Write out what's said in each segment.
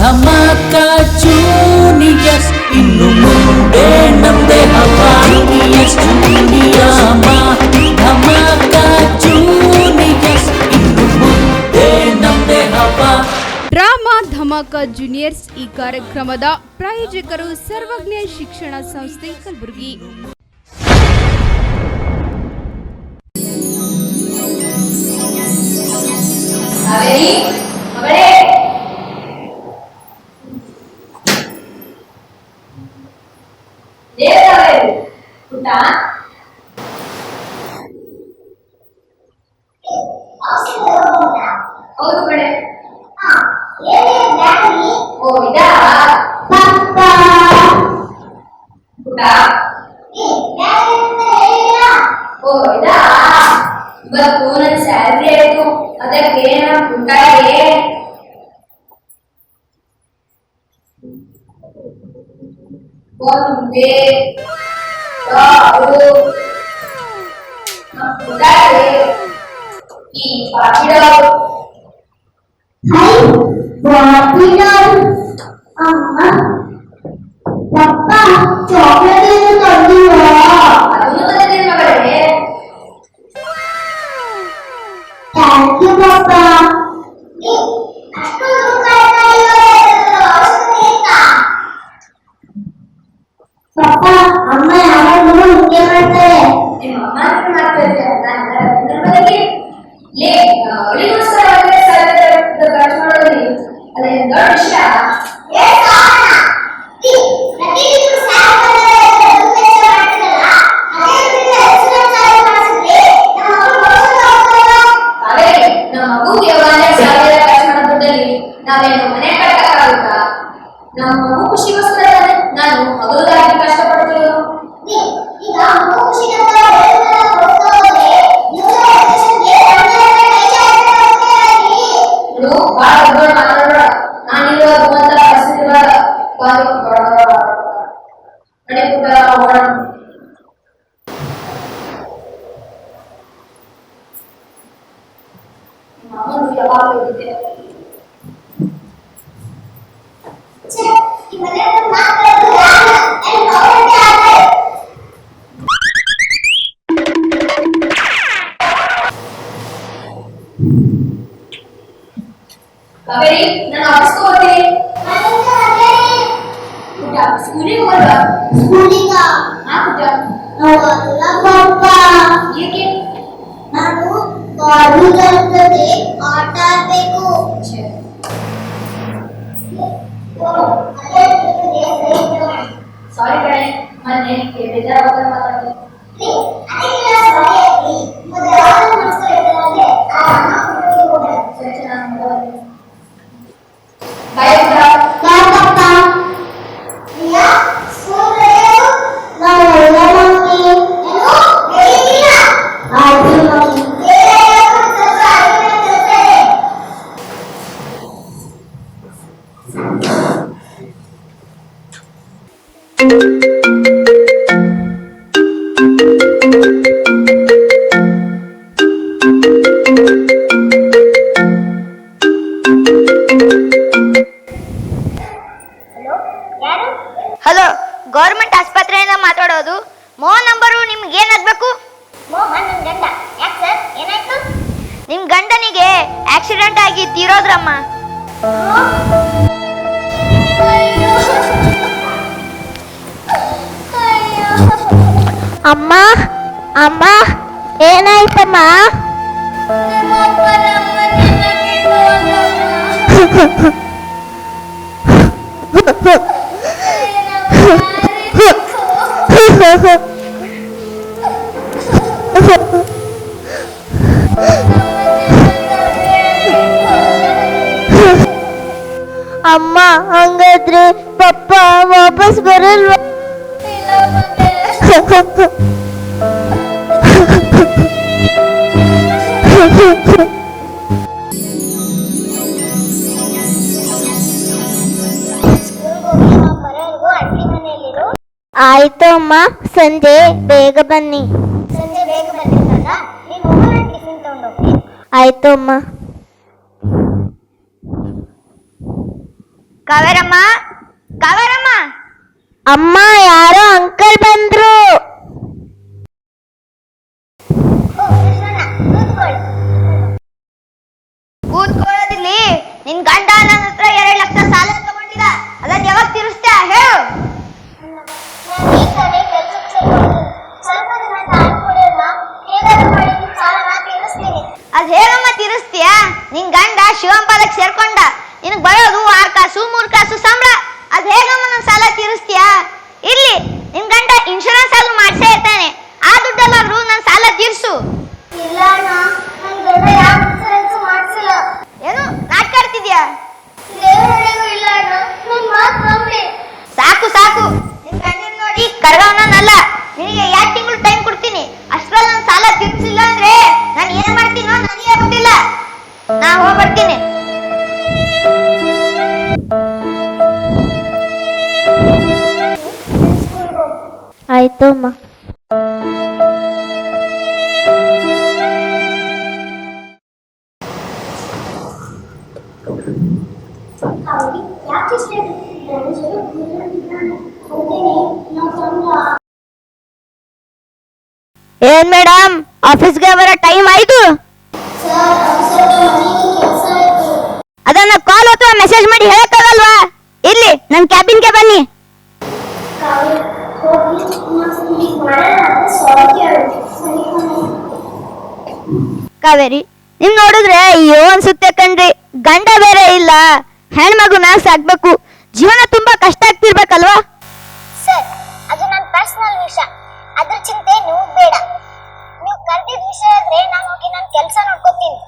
Dhamaka juniors ಇನ್ನು ಮುಂದೆ ನಮ್ದೆ ಹವಾ ಜೂನಿಯರ್ಸ್ ಜೂನಿಯಮ್ಮ ಧಮಾಕ ಜೂನಿಯರ್ಸ್ ಇನ್ನು ಮುಂದೆ ನಮ್ದೆ ಹವಾ. ಡ್ರಾಮಾ ಧಮಾಕ ಜೂನಿಯರ್ಸ್ ಈ ಕಾರ್ಯಕ್ರಮದ ಪ್ರಾಯೋಜಕರು ಸರ್ವಜ್ಞ ಶಿಕ್ಷಣ ಸಂಸ್ಥೆ ಕಲಬುರಗಿ. ಹೌದು ಕಡೆ ಇವತ್ತು ನನ್ನ ಸ್ಯಾಲ್ರಿ ಆಯ್ತು, ಅದಕ್ಕೆ ಪುಟ್ಟಾಗೆ ಈ ಪಾಪಿಡಾವ್ ಅಮ್ಮ ಪಪ್ಪ ಚಾಕ್ಲೇಟ್ ತಂದಿವಾ? ಅದನ್ನು ತಂದಿದ್ದೀನಿ ಮಗಳೇ. ಥ್ಯಾಂಕ್ ಯು ಪಪ್ಪ. ಪಪ್ಪ ಅಮ್ಮ ಯಾವಾಗಲೂ ಹಿಂಗೆ ಮಾಡ್ತಾರೆ. ನಿಮ್ಮ ಅಮ್ಮ ಮಾಡ್ತಾ ಇದ್ದಾರೆ ಲೇ ಅವಳಿಗೋಸ್ಕರ ಖರ್ಚು ಮಾಡೋದ್ರಲ್ಲಿ ಅದೇನು ದೊಡ್ಡ ವಿಷಯ. ನಮ್ಮ ಮಗು ಯಾವಾಗ ಸಾವಿರ ಖರ್ಚು ಮಾಡೋದ್ರಲ್ಲಿ ನಾವೇನು ಮನೆ ಕಟ್ಟಕ್ಕಾಗುತ್ತಾ? ನಮ್ಮ ಮಗು ಖುಷಿಗೋಸ್ಕರ ನಾನು ಮಗುಗಾಗಿ ಕಷ್ಟಪಡ್ತೀವಿ. ಬಹಳ ದೊಡ್ಡ ಮಾತಾಡೋಣ. ನಾನಿರುವ ಪರಿಸ್ಥಿತಿ ನಡೆಯುತ್ತ ಹೋಗೋಣ. ಅಮ್ಮನು ಯಾವಾಗಲೂ ಇದ್ದಿದ್ದೆ. ಕಾವೇರಿ, ನಾನು ಆಫೀಸ್ಗೆ ಹೋಗ್ತೀನಿ. ಸ್ಕೂಲಿಗೆ ಹೋಗಲ್ವಾ? ಸ್ಕೂಲಿಗ ಪುಟ್ಟ ಅವಲ್ಲ ಪಪ್ಪ. ಏಕೆ? ನಾನು ಕಾಲೇಜ್ ಜೊತೆ ಆಟ ಆಡ್ಬೇಕು. ಸಾರಿ ಕಣೆ, ಮೊನ್ನೆ ಬೇಜಾರಾಗ ಮಾತಾಡಿದೆ. ಹಲೋ, ಗೌರ್ಮೆಂಟ್ ಆಸ್ಪತ್ರೆಯಿಂದ ಮಾತಾಡೋದು. ಮೋಹನ್ ನಂಬರು ನಿಮ್ಗೆ ಏನಾಗಬೇಕು? ಮೋಹನ್ ನನ್ನ ಗಂಡ. ಯಾಕೆ ಸರ್, ಏನಾಯ್ತು? ನಿಮ್ಮ ಗಂಡನಿಗೆ ಆಕ್ಸಿಡೆಂಟ್ ಆಗಿ ತೀರೋದ್ರಮ್ಮ. ಅಮ್ಮ ಅಮ್ಮ ಏನಾಯ್ತಮ್ಮ? ಅಮ್ಮ ಹಂಗಾದ್ರೆ ಪಪ್ಪ ವಾಪಸ್ ಬರಲ್ವಾ? ಆಯ್ತು ಅಮ್ಮ, ಸಂಜೆ ಬೇಗ ಬನ್ನಿ. ಸಂಜೆ ಬೇಗ ಬನ್ನಿ. ಟಿಫಿನ್ ತಗೊಂಡೋಗಿ. ಆಯ್ತು ಅಮ್ಮ. ಕಾವೇರಮ್ಮ, ಕಾವೇರಮ್ಮ. ಅಮ್ಮ, ಯಾರೋ ಅಂಕಲ್ ಬಂದ್ರು. ಕೂತ್ಕೊಳ್ಳೋದಿಲ್ಲಿ. ನಿನ್ ಗಂಡ ನನ್ನ ಹತ್ರ 2 ಲಕ್ಷ ಸಾಲ ತಗೊಂಡಿದ್ದ, ಅದನ್ನ ಯಾವಾಗ ತೀರಿಸ್ತೀಯ ಹೇಳು? ಅದ್ ಹೇಗಮ್ಮ ತೀರಿಸ್ತೀಯ? ನಿನ್ ಗಂಡ ಶಿವಂಪಾದಕ್ ಸೇರ್ಕೊಂಡ, ನಿನಗ್ ಬರೋದು 6 ಕಾಸು 3 ಕಾಸು ಸಂಬಳ. ಅದ್ ಹೇಗಮ್ಮ ನನ್ ಸಾಲ ತೀರಿಸ್ತೀಯ? ಇಲ್ಲಿ ನಿನ್ ಗಂಡ ಇನ್ಶೂರೆನ್ಸ್ ಆದ್ರೂ ಮಾಡ್ಸೇ ಇರ್ತಾನೆ, ಆ ದುಡ್ಡಲ್ಲಾದ್ರೂ ನನ್ ಸಾಲ ತೀರ್ಸು. ಏನು ನಾಟಕ ಆಡ್ತಿದ್ಯಾ? ಸಾಕು ಸಾಕು, ನಿನ್ ಗಂಡನ್ ನೋಡಿ ಕರ್ಗವನಲ್ಲ. ನಿನಗೆ 2 ತಿಂಗಳು ಟೈಮ್ ಕೊಡ್ತೀನಿ, ಅಷ್ಟ್ರಲ್ಲಿ ನನ್ನ ಸಾಲ ತೀರ್ಸಿಲ್ಲ ಅಂದ್ರೆ ನಾನು ಏನ್ ಮಾಡ್ತೀನೋ ನನಗೆ ಗೊತ್ತಿಲ್ಲ. ನಾ ಹೋಗ್ಬರ್ತೀನಿ. ಆಯ್ತು ಅಮ್ಮ. ಏನ್ ಮೇಡಮ್, ಆಫೀಸ್ಗೆ ಬರೋ ಟೈಮ್ ಆಯ್ತು. ಅದನ್ನ ಕಾಲ್ ಅಥವಾ ಮೆಸೇಜ್ ಮಾಡಿ ಹೇಳಕ್ಕಾಗಲ್ವಾ? ಇಲ್ಲಿ ನನ್ನ ಕ್ಯಾಬಿನ್ಗೆ ಬನ್ನಿ. ಕಾವೇರಿ, ನಿಮ್ ನೋಡಿದ್ರೆ ಅಯ್ಯೋ ಅನ್ಸುತ್ತೆ ಕಣ್ರಿ. ಗಂಡ ಬೇರೆ ಇಲ್ಲ, ಹೆಣ್ಮಗುನ ಸಾಕ್ಬೇಕು, ಜೀವನ ತುಂಬಾ ಕಷ್ಟ ಆಗ್ತಿರ್ಬೇಕಲ್ವಾ? ಸರ್, ಅದು ನನ್ನ ಪರ್ಸನಲ್ ವಿಷಯ, ಅದ್ರ ಚಿಂತೆ ನೀವು ಬೇಡ. ನೀವು ಕರೆದಿದ್ದ ವಿಷಯ ಆದ್ರೆ ನಾನು ಹೋಗಿ ನನ್ನ ಕೆಲಸ ನೋಡ್ಕೊತೀನಿ.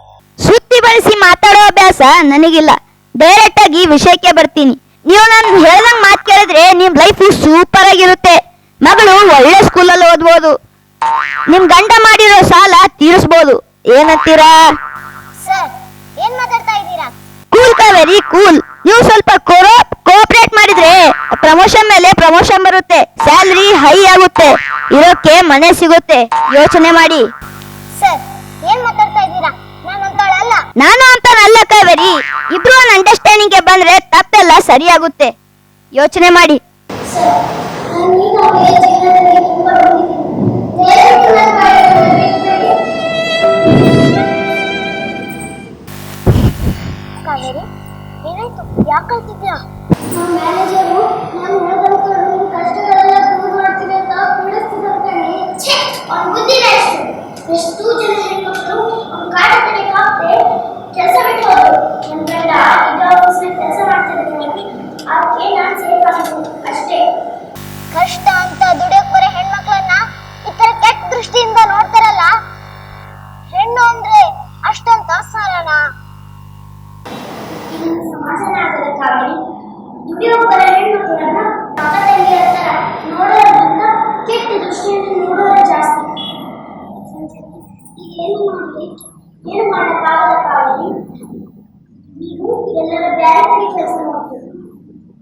ಸುತ್ತಿ ಬಳಸಿ ಮಾತಾಡೋ ಅಭ್ಯಾಸ ನನಗಿಲ್ಲ, ಡೈರೆಕ್ಟ್ ಆಗಿ ವಿಷಯಕ್ಕೆ ಬರ್ತೀನಿ. ನೀವು ನಾನು ಹೇಳ್ದಂಗ್ ಮಾತು ಕೇಳಿದ್ರೆ ನಿಮ್ ಲೈಫ್ ಸೂಪರ್ ಆಗಿರುತ್ತೆ. ಮಗಳು ಒಳ್ಳೆ ಸ್ಕೂಲಲ್ಲಿ ಓದ್ಬೋದು, ನಿಮ್ ಗಂಡ ಮಾಡಿರೋ ಸಾಲ ತೀರಿಸ್ಬೋದು. ಏನಂತೀರಾ? ಸರ್, ಏನ್ ಮಾತಾಡ್ತಾ ಇದ್ದೀರಾ? Cool Kaveri, cool. ನೀವು ಸ್ವಲ್ಪ ಕೋಆಪರೇಟ್ ಮಾಡಿದ್ರೆ ಪ್ರಮೋಷನ್ ಮೇಲೆ ಪ್ರಮೋಷನ್ ಬರುತ್ತೆ, ಸ್ಯಾಲರಿ ಹೈ ಆಗುತ್ತೆ, ಇರೋಕೆ ಮನೆ ಸಿಗುತ್ತೆ. ಯೋಚನೆ ಮಾಡಿ. ಸರ್, ಏನ್ ಮಾತಾಡ್ತಾ ಇದ್ದೀರಾ? ನಾನು ಅಂತಾಳಲ್ಲ. ನಾನು ಅಂತಾನಲ್ಲ ಕಾವೇರಿ, ಇಬ್ರು ಒಂದು ಅಂಡರ್ಸ್ಟ್ಯಾಂಡಿಂಗ್ ಗೆ ಬಂದ್ರೆ ತಪ್ಪೆಲ್ಲ ಸರಿಯಾಗುತ್ತೆ. ಯೋಚನೆ ಮಾಡಿ. ಸರ್, ನಾನು ಈಗಾಗಲೇ ಜೀವನದಲ್ಲಿ ತುಂಬಾ ನೋಡಿದ್ದೀನಿ. ದಯವಿಟ್ಟು ನನ್ನ ಬಾಯಿಯನ್ನು ಬಿಡಬೇಡಿ. ಕಾವೇರಿ, ಏನಾಯ್ತು? ಯಾಕೆ ಕಳ್ತಿದ್ಯಾ? ನಮ್ಮ ಮ್ಯಾನೇಜರು ನಾನು ಹೇಳ್ದಂತ ನಿನ್ನ ಕಷ್ಟಗಳೆಲ್ಲ ದೂರ ಮಾಡ್ತೀನಿ ಅಂತ ಕುಳಿಸ್ತಿದ್ದಾರೆ ಕಣೆ. ಛೇ, ಅವ್ನ ಬುದ್ಧಿ ಎಷ್ಟು ಜನ ಹೆಣ್ಮಕ್ಳು ಅವ್ನ ಕಾಟ ತಡೆಗೆ ಹಾಕ್ತೆ ಕೆಲಸ ಬಿಟ್ಟು ಹೋದ್ರು. ನನ್ನ ಗಂಡ ಇದೇ ಆಫೀಸ್ನಲ್ಲಿ ಕೆಲಸ ಮಾಡ್ತಿರ್ತೀನಿ, ಅದಕ್ಕೆ ನಾನು ಸೇಫ್ ಆಗಿದ್ದೀನಿ ಅಷ್ಟೇ. ಕಷ್ಟ ಅಂತ ದುಡಿಯೋಕ್ ಬರೋ ಹೆಣ್ಮಕ್ಳನ್ನ ಈ ತರ ಕೆಟ್ಟ ದೃಷ್ಟಿಯಿಂದ ನೋಡ್ತಾರಲ್ಲ. ಹೆಣ್ಣು ಅಂದ್ರೆ ಅಷ್ಟೊಂದು ಸಾಲನಾ? ಸಮಾಧಾನ ಆಗದ ಕಾವೇರಿ. ದುಡಿಯೋಕ್ ಬರೋ ಹೆಣ್ಮಕ್ಳನ್ನ ಪಕ್ಕದಲ್ಲಿ ಹತ್ರ ನೋಡೋದ್ರಿಂದ ಕೆಟ್ಟ ದೃಷ್ಟಿಯಿಂದ ನೋಡೋದು ಜಾಸ್ತಿ. ಏನು ಮಾಡಲಿ, ಏನು ಮಾಡಕ್ಕಾಗಲ್ಲ ಕಾವೇರಿ. ನೀವು ಎಲ್ಲರ ಬೇರೆ ಕಡೆ ಕೆಲಸ ಮಾಡ್ತೀವಿ.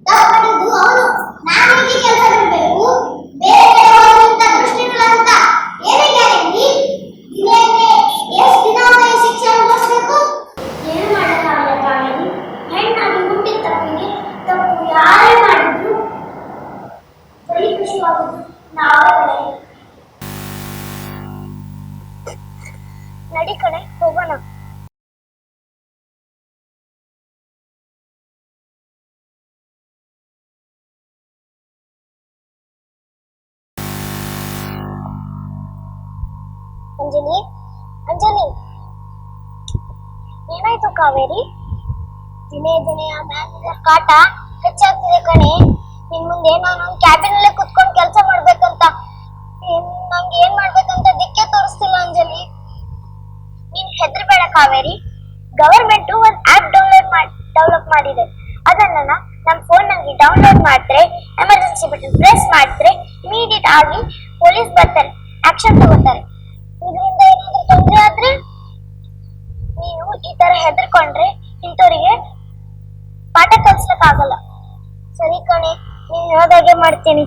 ತಪ್ಪಿದ್ದು ಅವನು, ನಾನು ಇಲ್ಲಿ ಕೆಲಸ ಬಿಡಬೇಕು, ಬೇರೆ ಕಡೆ ಹೋಗೋದ್ರಿಂದ ದೃಷ್ಟಿಗಳ ಅಂತ ಏನೇ ಗ್ಯಾರಂಟಿ? ಎಷ್ಟು ದಿನ ಅವನಿಗೆ ಶಿಕ್ಷೆ ಅನುಭವಿಸ್ಬೇಕು? ಏನು ಮಾಡಕ್ಕಾಗಲ್ಲ ಕಾವೇರಿ. ಹೆಣ್ಣಾಗಿ ಹುಟ್ಟಿದ ತಪ್ಪಿಗೆ ತಪ್ಪು ಯಾರೇ ಮಾಡಿದ್ರು ಬರೀ ಖುಷಿಯಾಗುದು ನಾವೇ ಕಡೆ. ನಡಿ ಕಡೆ ಹೋಗೋಣ. ಅಂಜಲಿ, ಅಂಜಲಿ, ಏನಾಯ್ತು ಕಾವೇರಿ? ದಿನೇ ದಿನೇ ಆ ಮ್ಯಾನೇಜರ್ ಕಾಟ ಹೆಚ್ಚಾಗ್ತಿದೆ ಕಣೆ. ನಿನ್ ಮುಂದೆ ನಾನು ಕ್ಯಾಬಿನ್ ಅಲ್ಲೇ ಕುತ್ಕೊಂಡು ಕೆಲಸ ಮಾಡ್ಬೇಕಂತ ನಂಗೆ ಏನ್ ಮಾಡ್ಬೇಕಂತ ದಿಕ್ಕೆ ತೋರಿಸ್ತಿಲ್ಲ ಅಂಜಲಿ. ನೀನ್ ಹೆದರ್ಬೇಡ ಕಾವೇರಿ. ಗವರ್ಮೆಂಟ್ ಒಂದು ಆಪ್ ಡೆವಲಪ್ ಮಾಡಿದೆ. ಅದನ್ನ ನಮ್ಮ ಫೋನ್ ನಲ್ಲಿ ಡೌನ್ಲೋಡ್ ಮಾಡಿದ್ರೆ, ಎಮರ್ಜೆನ್ಸಿ ಬಟನ್ ಪ್ರೆಸ್ ಮಾಡಿದ್ರೆ ಇಮಿಡಿಯೇಟ್ ಆಗಿ ಪೊಲೀಸ್ ಬರ್ತಾರೆ, ಆಕ್ಷನ್ ತಗೋತಾರೆ. ಇದರಿಂದ ಏನಾದ್ರೂ ತೊಂದರೆ ಆದ್ರೆ ನೀನು ಈ ತರ ಹೆದರ್ಕೊಂಡ್ರೆ ಇಂಥವ್ರಿಗೆ ಪಾಠ ಕಲಿಸ್ಲಕ್ ಆಗಲ್ಲ. ಸರಿ ಕಣೆ, ನೀನ್ ಹೇಳೋದಾಗೆ ಮಾಡ್ತೀನಿ.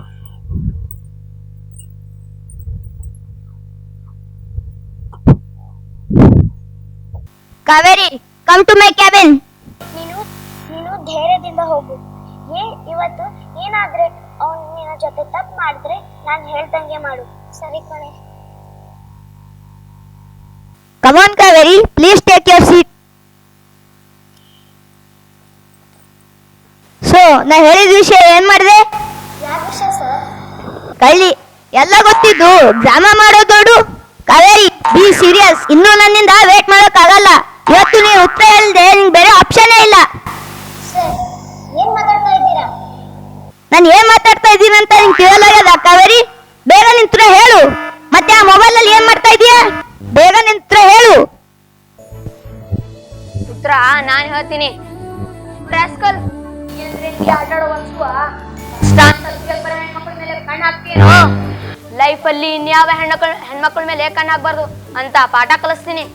Kaveri, come to my cabin. ನೀನು ಧೈರ್ಯದಿಂದ ಹೋಗು. ನೀನಾದ್ರೆ ಅವ್ನ್ ನಿನ್ನ ಜೊತೆ ತಪ್ಪು ಮಾಡಿದ್ರೆ ನಾನು ಹೇಳ್ದಂಗೆ ಮಾಡು. ಸರಿ ಕಣೆ. Come on Kaveri, please take your seat. So ನಾ ಹೇಳಿದ ವಿಷಯ ಏನ್ ಮಾಡಿದೆ? ಯಾವ ವಿಷಯ ಸರ್? ಕಳ್ಳಿ ಎಲ್ಲ ಗೊತ್ತಿದ್ದು ಡ್ರಾಮಾ ಮಾಡೋದು ದೊಡ್ಡು. Kaveri, be serious. ಇನ್ನು ನನ್ನಿಂದ ವೇಟ್ ಮಾಡೋಕ್ಕಾಗಲ್ಲ. ಇವತ್ತು ನೀವು ಉತ್ತರ ಹೇಳಿದೆ, ನಿಂಗೆ ಬೇರೆ ಆಪ್ಷನೇ ಇಲ್ಲ. ಸರ್ ಏನ್ ಮಾತಾಡ್ತಾ ಇದ್ದೀರಾ? ನಾನು ಏನ್ ಮಾತಾಡ್ತಾ ಇದ್ದೀನಿ ಅಂತ ನಿಂಗೆ ತಿಳಿಯಲಾಗ್ಯದ ಕಾವೇರಿ? ಬೇಗ ನಿಂತ್ರ ಹೇಳು. ಮತ್ತೆ ಆ ಮೊಬೈಲ್ ಅಲ್ಲಿ ಏನ್ ಮಾಡ್ತಾ ಇದೀಯಾ? ಬೇಗ ನಿಂತ್ರ ಹೇಳು. ಉತ್ತರ ನಾನು ಹೇಳ್ತೀನಿ. ರಾಸ್ಕಲ್ ಆಟಾಡೋ ಹೆಣ್ಮಕ್ಳ ಮೇಲೆ ಕಣ್ಣು ಹಾಕ್ತೀನೋ, ಲೈಫಲ್ಲಿ ಇನ್ಯಾವ ಹೆಣ್ಮಕ್ಳ ಮೇಲೆ ಕಣ್ಣು ಹಾಕ್ಬಾರ್ದು ಅಂತ ಪಾಠ ಕಲಿಸ್ತೀನಿ.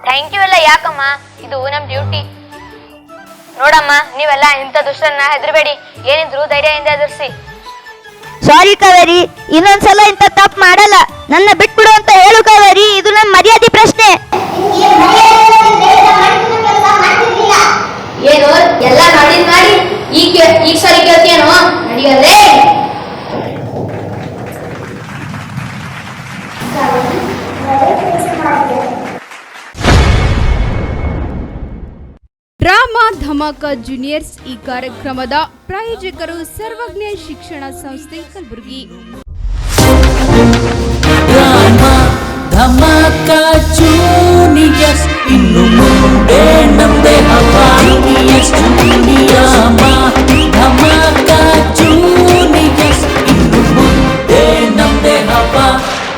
ಥ್ಯಾಂಕ್ ಯು ಎಲ್ಲ ಯಾಕಮ್ಮ, ಇದು ನಮ್ ಡ್ಯೂಟಿ. ನೋಡಮ್ಮ, ನೀವೆಲ್ಲ ಇಂಥ ದುಷ್ಟರನ್ನ ಹೆದರ್ಬೇಡಿ, ಏನಿದ್ರು ಧೈರ್ಯದಿಂದ ಎದುರಿಸಿ. ಸಾರಿ ಕಾವೇರಿ, ಇನ್ನೊಂದ್ಸಲ ಇಂಥ ತಪ್ಪು ಮಾಡಲ್ಲ. ನನ್ನ ಬಿಟ್ಬಿಡು ಅಂತ ಹೇಳು ಕಾವೇರಿ, ಇದು ನನ್ನ ಮರ್ಯಾದೆ ಪ್ರಶ್ನೆ. ಏನು ಎಲ್ಲ ಮಾಡಿ ಈಗ ಸರಿ ಕೇಳ್ತೀಯನೋ? ನಡಿಯಲ್ಲೇ. ಡ್ರಾಮಾ ಧಮಾಕ ಜೂನಿಯರ್ಸ್ ಈ ಕಾರ್ಯಕ್ರಮದ ಪ್ರಾಯೋಜಕರು ಸರ್ವಜ್ಞ ಶಿಕ್ಷಣ ಸಂಸ್ಥೆ ಕಲಬುರಗಿ. ಡ್ರಾಮಾ ಧಮಾಕ ಜೂನಿಯರ್ಸ್ ಇನ್ನು ಮುಂದೆ ನಮ್ದೇ ಹವಾ. ಜೂನಿಯರ್ಸ್